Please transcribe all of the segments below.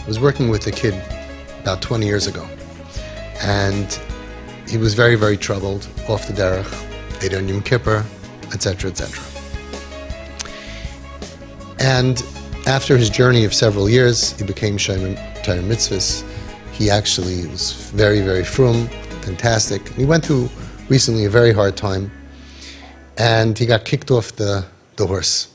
I was working with a kid about 20 years ago, and he was very, very troubled, off the derech, ate on Yom Kippur, etc., etc. And after his journey of several years, he became Shem Torah Mitzvahs. He actually was very, very frum, fantastic. He went through recently a very hard time, and he got kicked off the horse.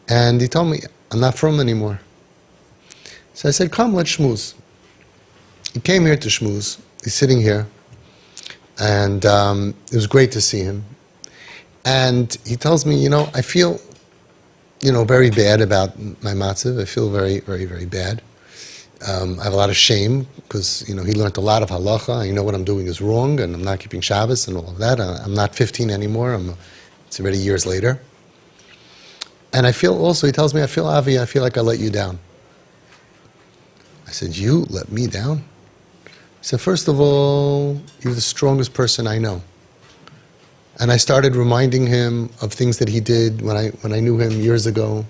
And he told me, I'm not frum anymore. So I said, come, let's schmooze. He came here to schmooze. He's sitting here, and it was great to see him. And he tells me, I feel, very bad about my matzav. I feel very, very, very bad. I have a lot of shame because, he learned a lot of halacha. I know what I'm doing is wrong, and I'm not keeping Shabbos and all of that. I'm not 15 anymore. It's already years later. And I feel also, he tells me, I feel Avi, I feel like I let you down. I said, you let me down? He said, first of all, you're the strongest person I know. And I started reminding him of things that he did when I knew him years ago,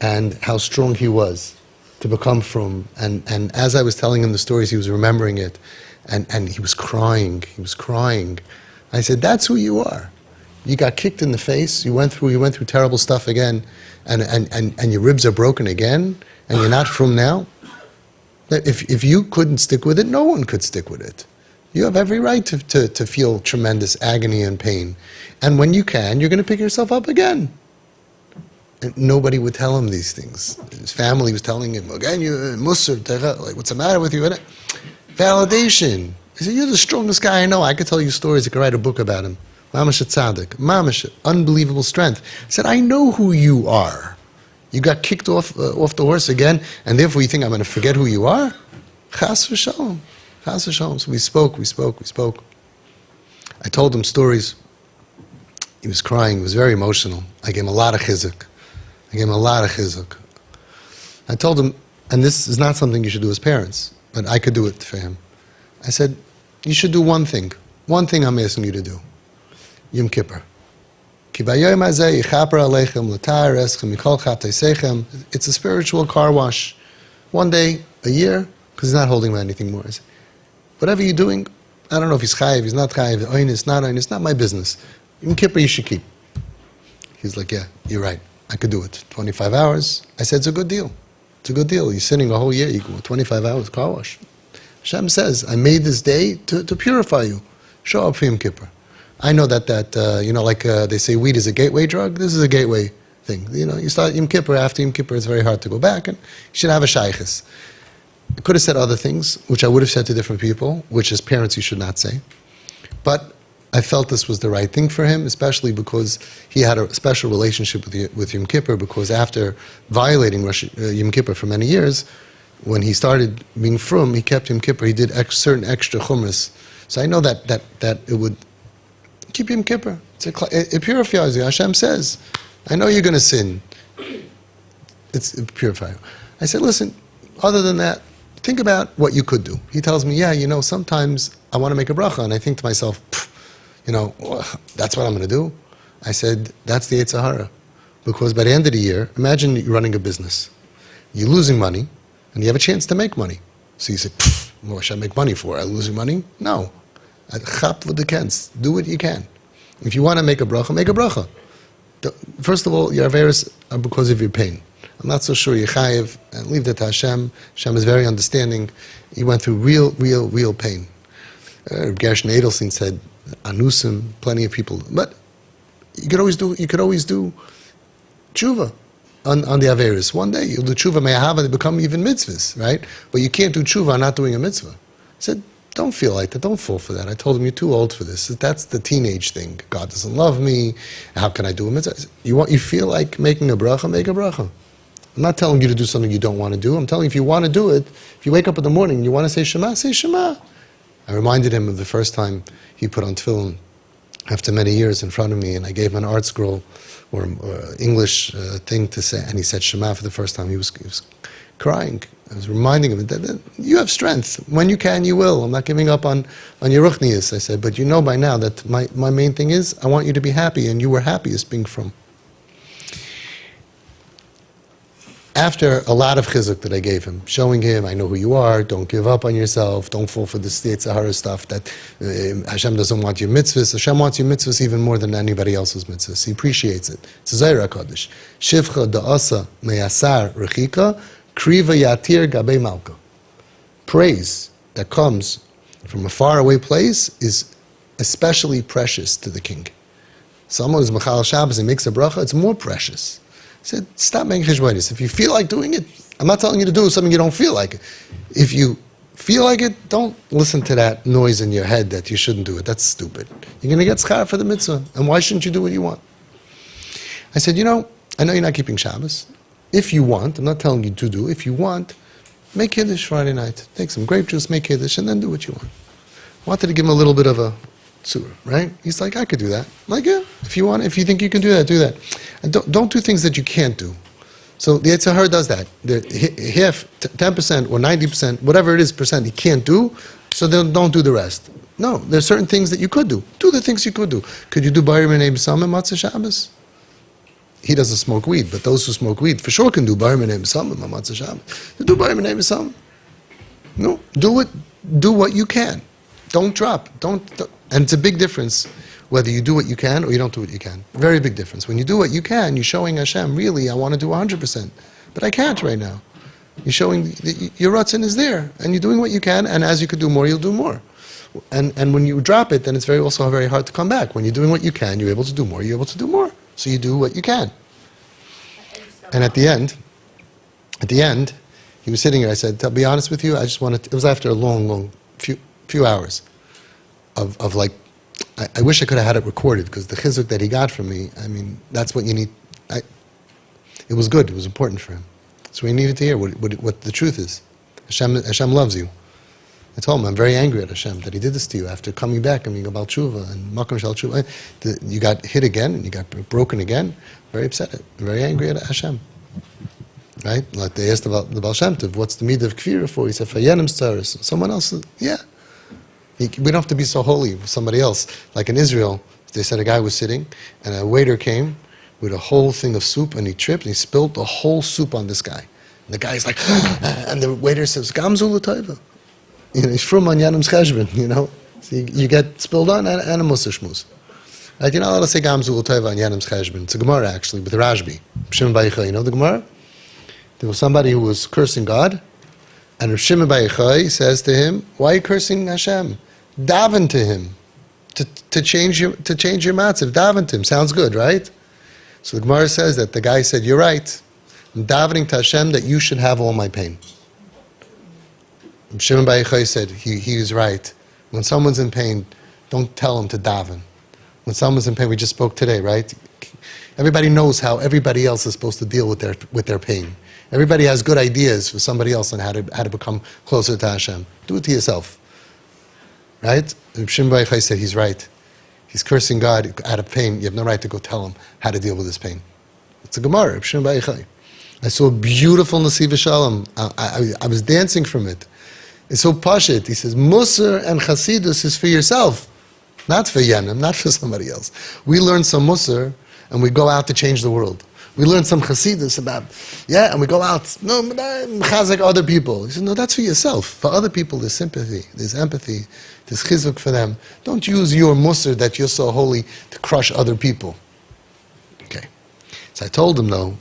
and how strong he was to become from. And as I was telling him the stories, he was remembering it, and he was crying. He was crying. I said, that's who you are. You got kicked in the face. You went through terrible stuff again, and your ribs are broken again, and you're not from now. If you couldn't stick with it, no one could stick with it. You have every right to feel tremendous agony and pain. And when you can, you're going to pick yourself up again. And nobody would tell him these things. His family was telling him, again, you musr, like, what's the matter with you? Validation. I said, you're the strongest guy I know. I could tell you stories. I could write a book about him. Mamash tzaddik. Mamash, unbelievable strength. I said, I know who you are. You got kicked off the horse again, and therefore you think I'm going to forget who you are? Chas v'shalom. Chas v'shalom. So we spoke. I told him stories. He was crying. He was very emotional. I gave him a lot of chizuk. I told him, and this is not something you should do as parents, but I could do it for him. I said, you should do one thing. One thing I'm asking you to do. Yom Kippur. It's a spiritual car wash. One day, a year, because he's not holding on anything more. I said, whatever you're doing, I don't know if he's chayiv, he's not chayiv, it's not my business. Yom Kippur you should keep. He's like, yeah, you're right. I could do it. 25 hours. I said, it's a good deal. You're sitting a whole year, you go 25 hours car wash. Hashem says, I made this day to purify you. Show up for Yom Kippur. I know that they say weed is a gateway drug. This is a gateway thing. You start Yom Kippur. After Yom Kippur, it's very hard to go back, and you should have a shaykhis. I could have said other things, which I would have said to different people, which as parents you should not say. But I felt this was the right thing for him, especially because he had a special relationship with Yom Kippur, because after violating Yom Kippur for many years, when he started being frum, he kept Yom Kippur. He did certain extra chumras. So I know that it would keep Yom Kippur. It purifies you. Hashem says, I know you're going to sin. It purifies you. I said, listen, other than that, think about what you could do. He tells me, yeah, sometimes I want to make a bracha, and I think to myself, that's what I'm going to do. I said, that's the Yetzer Hara. Because by the end of the year, imagine you're running a business. You're losing money, and you have a chance to make money. So you say, what should I make money for? Am I losing money? No. Do what you can. If you want to make a bracha, make a bracha. First of all, your averos are because of your pain. I'm not so sure you're chayiv, and leave that to Hashem. Hashem is very understanding. He went through real pain. Gershon Edelstein said, anusim, plenty of people. But you could always do tshuva on the averos. One day you'll do tshuva, may have they become even mitzvahs, right? But you can't do tshuva on not doing a mitzvah. I said, don't feel like that. Don't fall for that. I told him, you're too old for this. That's the teenage thing. God doesn't love me. How can I do a mitzvah? You feel like making a bracha, make a bracha. I'm not telling you to do something you don't want to do. I'm telling you, if you want to do it, if you wake up in the morning and you want to say Shema, say Shema. I reminded him of the first time he put on tefillin after many years in front of me, and I gave him an art scroll or English thing to say, and he said Shema for the first time. He was crying. I was reminding him that you have strength. When you can, you will. I'm not giving up on your ruchnius. I said, but you know by now that my main thing is I want you to be happy, and you were happiest being from. after a lot of chizuk that I gave him, showing him, I know who you are, don't give up on yourself, don't fall for this Sahara stuff that Hashem doesn't want your mitzvahs. Hashem wants your mitzvahs even more than anybody else's mitzvahs. He appreciates it. It's a Zohar HaKadosh. Shivcha da'asa me'asar rechika, kriva yatir gabe malka. Praise that comes from a faraway place is especially precious to the king. Someone who's Mechal Shabbos and makes a bracha, it's more precious. He said, stop making cheshbonos. If you feel like doing it, I'm not telling you to do something you don't feel like. If you feel like it, don't listen to that noise in your head that you shouldn't do it. That's stupid. You're going to get schar for the mitzvah. And why shouldn't you do what you want? I said, I know you're not keeping Shabbos. If you want, I'm not telling you to do, if you want, make Kiddush Friday night. Take some grape juice, make Kiddush, and then do what you want. Wanted to give him a little bit of a surah, right? He's like, I could do that. I'm like, yeah, if you want, if you think you can do that, do that. And don't do things that you can't do. So the Yetzer Hara does that. Half, 10% or 90%, whatever it is percent, he can't do, so then don't do the rest. No, there's certain things that you could do. Do the things you could do. Could you do Bayir Minei B'Sam and Matzah Shabbos? He doesn't smoke weed, but those who smoke weed for sure can do Bayir Minei B'Sam and Matzah Shabbos. Do Bayir Minei B'Sam. No, do what you can. Don't drop. Don't. And it's a big difference whether you do what you can or you don't do what you can. Very big difference. When you do what you can, you're showing Hashem, really, I want to do 100%. But I can't right now. You're showing your Ratzon is there, and you're doing what you can, and as you could do more, you'll do more. And when you drop it, then it's also very hard to come back. When you're doing what you can, you're able to do more, you're able to do more. So you do what you can. And at the end, he was sitting here, I said, to be honest with you, I just wanted to, it was after a long few hours of like, I wish I could have had it recorded, because the chizuk that he got from me, I mean, that's what you need. It was good, it was important for him. So we needed to hear what the truth is. Hashem loves you. I told him, I'm very angry at Hashem that he did this to you after coming back and being about tshuva and makam shal tshuva. You got hit again and you got broken again. Very upset, very angry at Hashem. Right? Like they asked about the Baal Shem Tov, what's the midah of kfirah for? He said, fayenim tzaris. Someone else, yeah. We don't have to be so holy with somebody else. Like in Israel, they said a guy was sitting and a waiter came with a whole thing of soup and he tripped and he spilled the whole soup on this guy. And the guy's like, and the waiter says, Gamzu l'tayva. He's from on Yanim's cheshbon, So you get spilled on and a musa shmuz. Right? You're not allowed to say Gamzu l'tayva on Yanim's cheshbon. It's a Gemara actually, with Rashbi. Shimon Bar Yochai, you know the Gemara? There was somebody who was cursing God, and Shimon Bar Yochai says to him, why are you cursing Hashem? Daven to him. To change your matzav. Daven to him. Sounds good, right? So the Gemara says that the guy said, you're right. I'm davening to Hashem that you should have all my pain. Shimon Bar Yochai said, he was right. When someone's in pain, don't tell him to daven. When someone's in pain, we just spoke today, right? Everybody knows how everybody else is supposed to deal with their pain. Everybody has good ideas for somebody else on how to become closer to Hashem. Do it to yourself. Right? Shimon Bar Yochai said he's right. He's cursing God out of pain. You have no right to go tell him how to deal with his pain. It's a Gemara, Shimon Bar Yochai. I saw a beautiful Nasiv Shalom. I was dancing from it. It's so pashit. He says, Musar and Chasidus is for yourself, not for Yanim, not for somebody else. We learn some Musar and we go out to change the world. We learn some Chasidus about, and we go out, no, but I'm chazak other people. He said, no, that's for yourself. For other people, there's sympathy, there's empathy, there's chizuk for them. Don't use your Musar that you're so holy to crush other people. Okay. So I told him, though,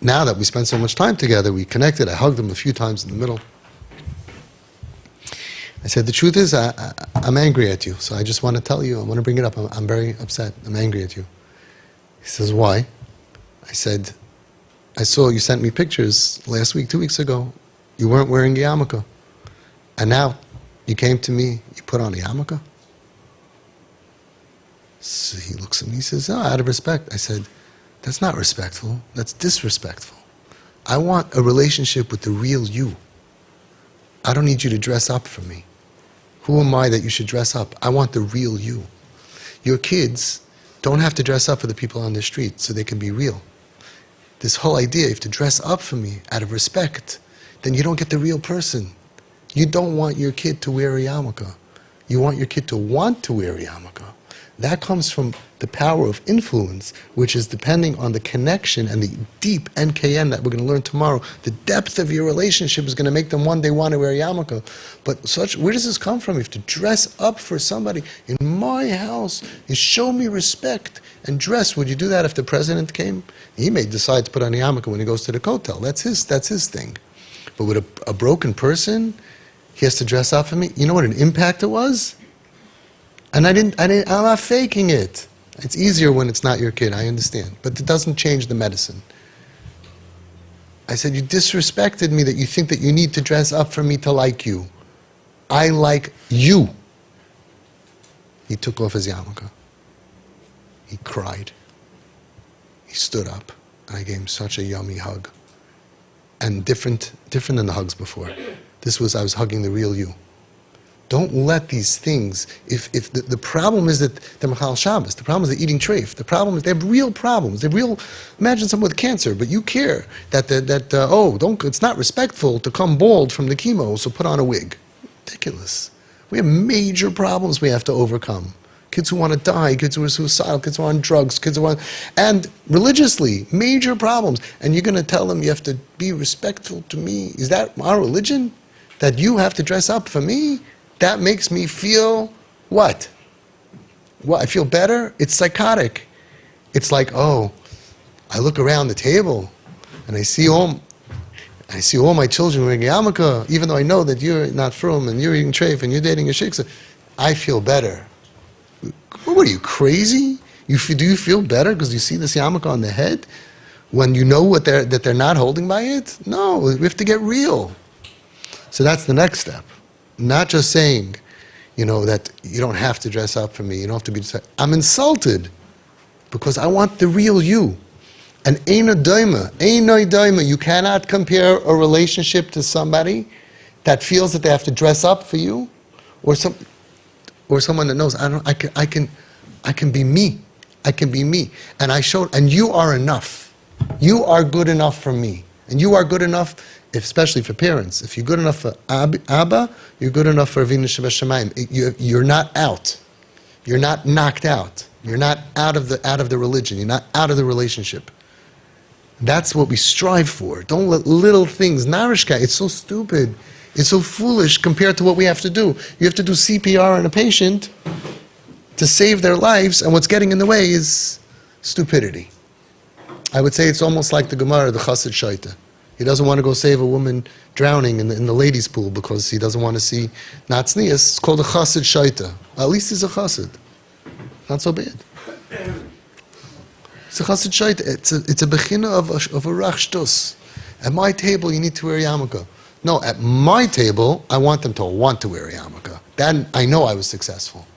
now that we spent so much time together, we connected, I hugged him a few times in the middle. I said, the truth is, I'm angry at you, so I just want to tell you, I want to bring it up, I'm very upset, I'm angry at you. He says, why? I said, I saw you sent me pictures last week, 2 weeks ago, you weren't wearing a yarmulke. And now, you came to me, you put on a yarmulke? So he looks at me, he says, out of respect. I said, that's not respectful, that's disrespectful. I want a relationship with the real you. I don't need you to dress up for me. Who am I that you should dress up? I want the real you. Your kids don't have to dress up for the people on the street so they can be real. This whole idea, you have to dress up for me out of respect, then you don't get the real person. You don't want your kid to wear a yarmulke. You want your kid to want to wear a yarmulke. That comes from the power of influence, which is depending on the connection and the deep NKN that we're going to learn tomorrow. The depth of your relationship is going to make them one day want to wear yarmulke. But where does this come from? You have to dress up for somebody. In my house, you show me respect and dress. Would you do that if the president came? He may decide to put on a yarmulke when he goes to the kotel. That's his thing. But with a broken person, he has to dress up for me. You know what an impact it was? And I'm not faking it. It's easier when it's not your kid, I understand. But it doesn't change the medicine. I said, you disrespected me that you think that you need to dress up for me to like you. I like you. He took off his yarmulke. He cried. He stood up. And I gave him such a yummy hug. And different than the hugs before. I was hugging the real you. Don't let these things, if the problem is that they're Machal Shabbos, the problem is they're eating treif, the problem is they have real problems. Imagine someone with cancer, but you care it's not respectful to come bald from the chemo, so put on a wig. Ridiculous. We have major problems we have to overcome. Kids who want to die, kids who are suicidal, kids who are on drugs, and religiously, major problems. And you're going to tell them you have to be respectful to me. Is that our religion? That you have to dress up for me? That makes me feel what? What? I feel better? It's psychotic. It's like, I look around the table and I see all my children wearing yarmulke, even though I know that you're not frum and you're eating treif and you're dating a shiksa. I feel better. What are you, crazy? Do you feel better because you see this yarmulke on the head when you know that they're not holding by it? No, we have to get real. So that's the next step. Not just saying, that you don't have to dress up for me. You don't have to be. I'm insulted because I want the real you. And eino daima, you cannot compare a relationship to somebody that feels that they have to dress up for you, or someone that knows I can be me. I can be me. And and you are enough. You are good enough for me. And you are good enough, especially for parents. If you're good enough for Abba, you're good enough for Avinu Shebashamayim. You're not out. You're not knocked out. You're not out of the religion. You're not out of the relationship. That's what we strive for. Don't let little things, narishka, it's so stupid. It's so foolish compared to what we have to do. You have to do CPR on a patient to save their lives, and what's getting in the way is stupidity. I would say it's almost like the Gemara, the Chassid Shaita. He doesn't want to go save a woman drowning in the ladies' pool because he doesn't want to see not tznius. It's called a Chassid Shaita. At least he's a Chassid. Not so bad. It's a Chassid Shaita. It's a bechina of a rachshtus. At my table, you need to wear yarmulke. No, at my table, I want them to want to wear a yarmulke. Then I know I was successful.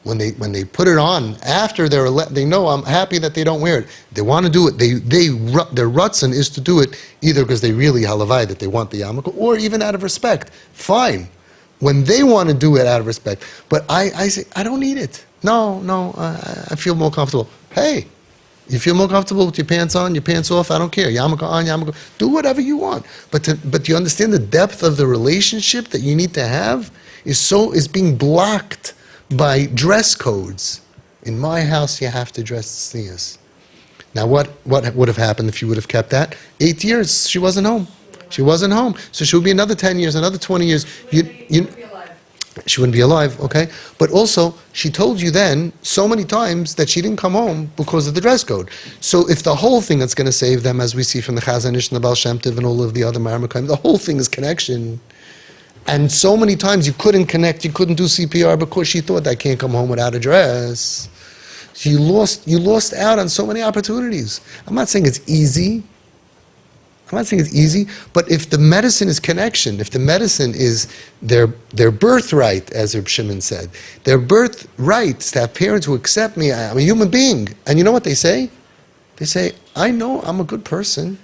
When they put it on after they know I'm happy that they don't wear it. They want to do it. Their rutzon is to do it either because they really halavai that they want the yarmulke, or even out of respect. Fine, when they want to do it out of respect. But I say I don't need it. No, I feel more comfortable. Hey, you feel more comfortable with your pants on, your pants off? I don't care. Yarmulke on, yarmulke. Do whatever you want. But you understand the depth of the relationship that you need to have is being blocked by dress codes. In my house, you have to dress tznius. Now, what would have happened if you would have kept that? 8 years, she wasn't home. She wasn't home. So she would be another 10 years, another 20 years. She wouldn't be alive, okay? But also, she told you then so many times that she didn't come home because of the dress code. So if the whole thing that's going to save them, as we see from the Chazon Ish and the Baal Shem Tov and all of the other Marmakim, the whole thing is connection. And so many times you couldn't connect, you couldn't do CPR because she thought I can't come home without a dress. You lost out on so many opportunities. I'm not saying it's easy. But if the medicine is connection, if the medicine is their birthright, as Reb Shimon said, their birthright to have parents who accept me, I'm a human being. And you know what they say? They say, I know I'm a good person.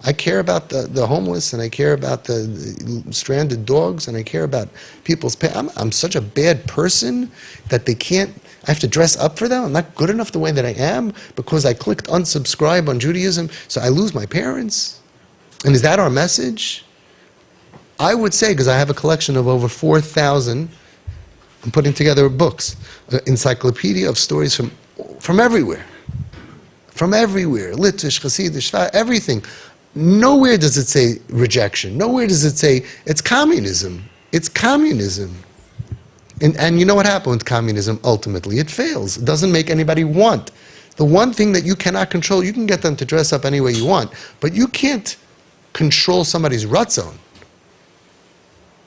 I care about the homeless, and I care about the stranded dogs, and I care about people's pain. I'm such a bad person that I have to dress up for them. I'm not good enough the way that I am because I clicked unsubscribe on Judaism, so I lose my parents. And is that our message? I would say, because I have a collection of over 4,000 I'm putting together books, an encyclopedia of stories from everywhere. From everywhere. Litvish, Hasidish, everything. Nowhere does it say rejection. Nowhere does it say it's communism. It's communism. And you know what happened with communism ultimately? It fails. It doesn't make anybody want. The one thing that you cannot control, you can get them to dress up any way you want, but you can't control somebody's ratzon.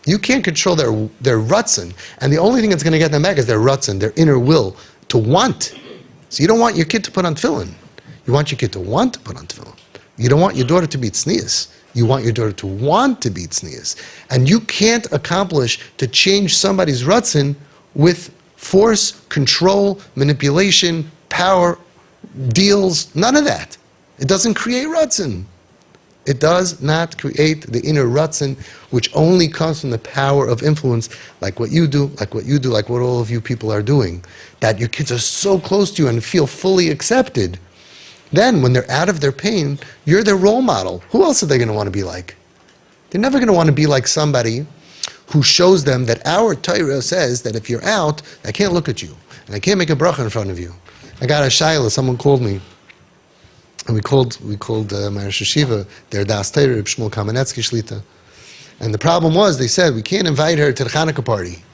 You can't control their ratzon. And the only thing that's going to get them back is their ratzon, their inner will to want. So you don't want your kid to put on tefillin. You want your kid to want to put on tefillin. You don't want your daughter to be tznius. You want your daughter to want to be tznius. And you can't accomplish to change somebody's ratzon with force, control, manipulation, power, deals, none of that. It doesn't create ratzon. It does not create the inner ratzon, which only comes from the power of influence, like what you do, like what all of you people are doing. That your kids are so close to you and feel fully accepted. Then, when they're out of their pain, you're their role model. Who else are they going to want to be like? They're never going to want to be like somebody who shows them that our Torah says that if you're out, I can't look at you, and I can't make a bracha in front of you. I got a shayla, someone called me, and we called my Rosh Hashiva, their Das Torah, Reb Shmuel Kamenetsky Shlita. And the problem was, they said, we can't invite her to the Hanukkah party,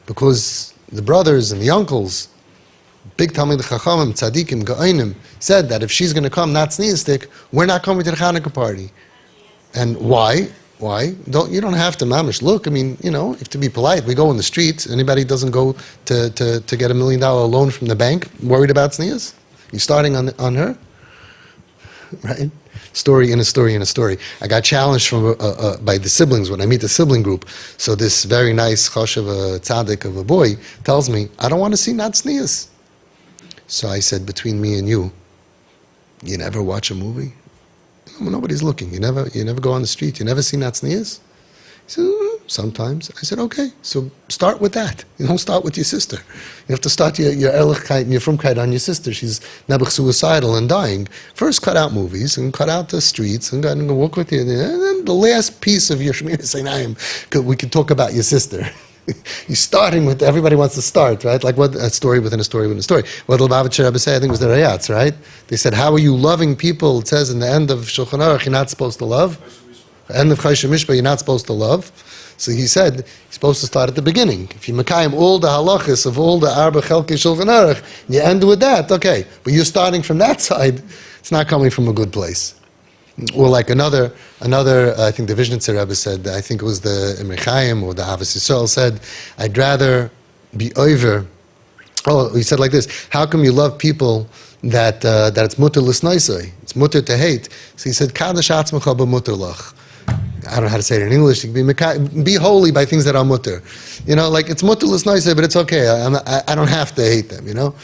because the brothers and the uncles, big Talmid Chachamim, Tzadikim, Ga'onim, said that if she's going to come not tzniustik, we're not coming to the Hanukkah party. And why? Why? You don't have to mamish. Look, I mean, you know, if to be polite, we go in the streets. Anybody doesn't go to get $1 million loan from the bank worried about tznius? You starting on her? Right? Story in a story in a story. I got challenged by the siblings when I meet the sibling group. So this very nice choshev tzaddik of a boy tells me, I don't want to see not tznius. So I said, between me and you never watch a movie? Nobody's looking. You never go on the street. You never see Natznias? He said, sometimes. I said, okay, so start with that. You don't start with your sister. You have to start your Erlichkeit and your Frumkeit on your sister. She's nebuch suicidal and dying. First cut out movies and cut out the streets and go walk with you. And then the last piece of your Shemini Seinayim, we could talk about your sister. You're starting with, everybody wants to start, right? Like what a story within a story within a story. What the Lubavitcher Rebbe said, I think it was the Rayatz, right? They said, how are you loving people? It says in the end of Shulchan Aruch, you're not supposed to love. End of HaShem Mishpah, you're not supposed to love. So he said, you're supposed to start at the beginning. If you makayim all the halachas of all the Arba Chelkei Shulchan Aruch, you end with that, okay. But you're starting from that side, it's not coming from a good place. Or like another, I think the Vizhnitzer Rebbe said, I think it was the Emir Chaim or the Havas Yisrael said, I'd rather be over. Oh, he said like this, how come you love people that it's mutter l'snaisai, it's mutter to hate? So he said, Kadosh atzmecha b'mutter lach. I don't know how to say it in English. Be holy by things that are mutter. You know, like it's mutter l'snaisai, but it's okay. I don't have to hate them, you know?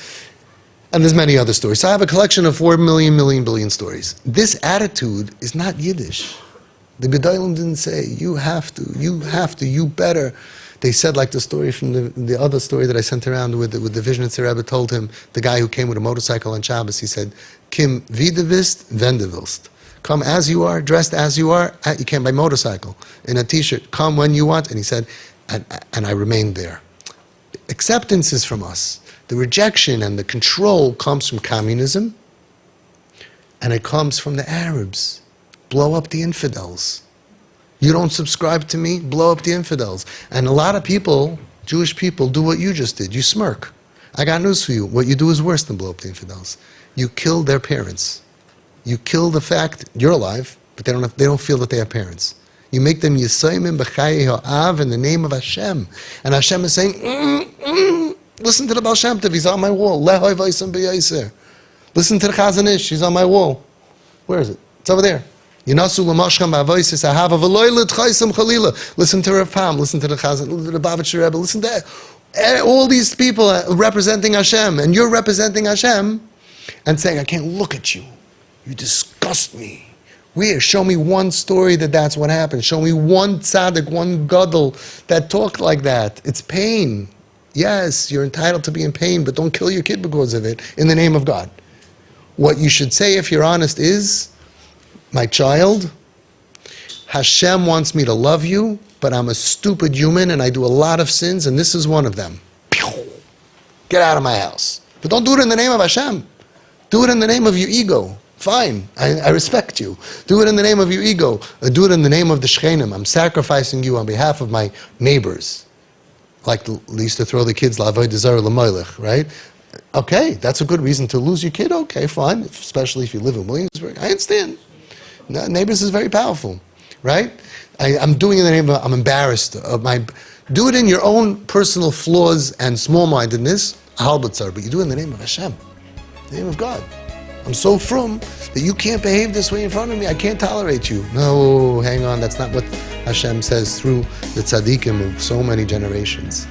And there's many other stories. So I have a collection of 4 billion stories. This attitude is not Yiddish. The Gedolim didn't say, you have to, you better. They said like the story from the other story that I sent around with the Vizhnitzer Rebbe told him, the guy who came with a motorcycle on Shabbos, he said, Kim videvist, vendevillst. Come as you are, dressed as you are, you came by motorcycle, in a t-shirt, come when you want. And he said, and I remained there. Acceptance is from us. The rejection and the control comes from communism, and it comes from the Arabs. Blow up the infidels. You don't subscribe to me? Blow up the infidels. And a lot of people, Jewish people, do what you just did. You smirk. I got news for you. What you do is worse than blow up the infidels. You kill their parents. You kill the fact you're alive, but they don't feel that they have parents. You make them Yisayimim b'chayi ha'av in the name of Hashem. And Hashem is saying, listen to the Baal Shem Tov, he's on my wall. Lehoi v'yisam b'yaser. Listen to the Chazon Ish, he's on my wall. Where is it? It's over there. Yinasu l'mashcham b'avoisis ahava v'loi l'tchaisam chalila. Listen to Rav Pam, listen to the Chazon, listen to the Lubavitcher Rebbe, listen to all these people representing Hashem, and you're representing Hashem, and saying, I can't look at you. You disgust me. Where? Show me one story that's what happened. Show me one tzaddik, one gadol that talked like that. It's pain. Yes, you're entitled to be in pain, but don't kill your kid because of it in the name of God. What you should say, if you're honest, is, my child, Hashem wants me to love you, but I'm a stupid human and I do a lot of sins, and this is one of them. Get out of my house. But don't do it in the name of Hashem. Do it in the name of your ego. Fine, I respect you. Do it in the name of your ego. Do it in the name of the Shchenim. I'm sacrificing you on behalf of my neighbors. Like they used to throw the kids, L'avodah zarah l'moilech, right? Okay, that's a good reason to lose your kid. Okay, fine, especially if you live in Williamsburg. I understand. Neighbors is very powerful, right? I'm doing it in the name of, I'm embarrassed of my, do it in your own personal flaws and small-mindedness, but you do it in the name of Hashem, the name of God. I'm so frum that you can't behave this way in front of me. I can't tolerate you. No, hang on. That's not what Hashem says through the tzaddikim of so many generations.